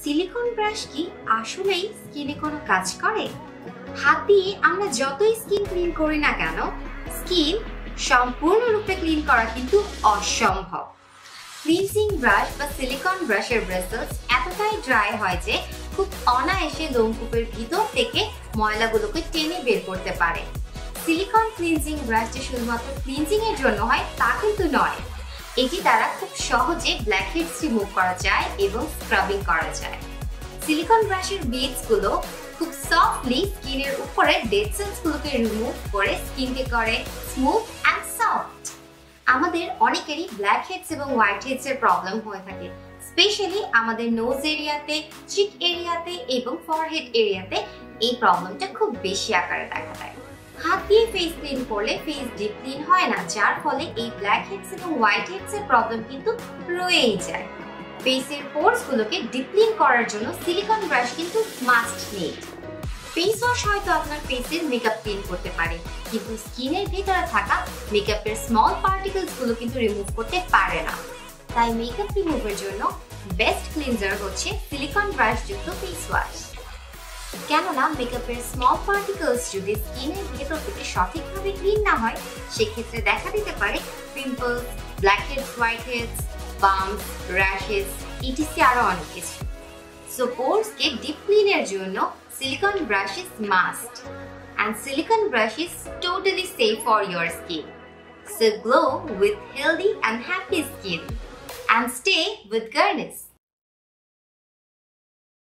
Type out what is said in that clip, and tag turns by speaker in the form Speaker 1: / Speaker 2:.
Speaker 1: Silicon brush কি আসলেই স্কিনে কোনো কাজ করে? হাত দিয়ে আমরা যতই স্কিন ক্লিন করি না কেন, স্কিন সম্পূর্ণরূপে ক্লিন করা কিন্তু অসম্ভব। ক্লিনজিং ব্রাশ বা সিলিকন ব্রাশের ব্রেসেলস এতটাই ড্রাই হয় যে খুব অনায়াসে লোমকূপের ভিতর থেকে ময়লাগুলোকে টেনে বের করতে পারে। সিলিকন ক্লিনজিং ব্রাশ যে শুধুমাত্র ক্লিনজিং এর জন্য হয় তা কিন্তু নয়। এটি দ্বারা খুব সহজে ব্ল্যাকহেডস রিমুভ করা যায় এবং স্ক্রাবিং করা যায়। সিলিকন ব্রাশের বিডস গুলো খুব সফটলি স্কিনের উপরে ডেড সেলস গুলোকে রিমুভ করে স্কিনকে করে স্মুথ এন্ড সফট। আমাদের অনেকেরই ব্ল্যাকহেডস এবং হোয়াইটহেডস এর প্রবলেম হয়ে থাকে, স্পেশালি আমাদের নোজ এরিয়াতে, চিক এরিয়াতে এবং ফরহেড এরিয়াতে এই প্রবলেমটা খুব বেশি আকারে দেখা দেয়। হাত দিয়ে ফেস ক্লিন করলে ফেস ডিপ ক্লিন হয় না, যার ফলে এই ব্ল্যাকহেডস এবং হোয়াইটহেডস এর প্রবলেম কিন্তু রয়েই যায়। ফেসের পোরস গুলোকে ডিপ ক্লিন করার জন্য সিলিকন ব্রাশ কিন্তু মাস্ট নিড। ফেস ওয়াশ হয়তো আপনার ফেসের মেকআপ ক্লিন করতে পারে, কিন্তু স্কিনের ভিতরে থাকা মেকআপের স্মল পার্টিকেলস গুলো কিন্তু রিমুভ করতে পারে না। তাই মেকআপ রিমুভের জন্য বেস্ট ক্লিনজার হচ্ছে সিলিকন ব্রাশ যুক্ত ফেস ওয়াশ। কেননা মেকআপের স্মল পার্টিকেলস যদি স্কিনের ভেতর থেকে সঠিকভাবে ক্লিন না হয়, সেক্ষেত্রে দেখা দিতে পারে pimples, blackheads, whiteheads, bumps, rashes, etc আরো অনেক কিছু। সো পোরসকে ডিপ ক্লিনের জন্য silicone brush is must, and silicone brush is totally safe for your skin. So glow with healthy and happy skin and stay with Guerniss.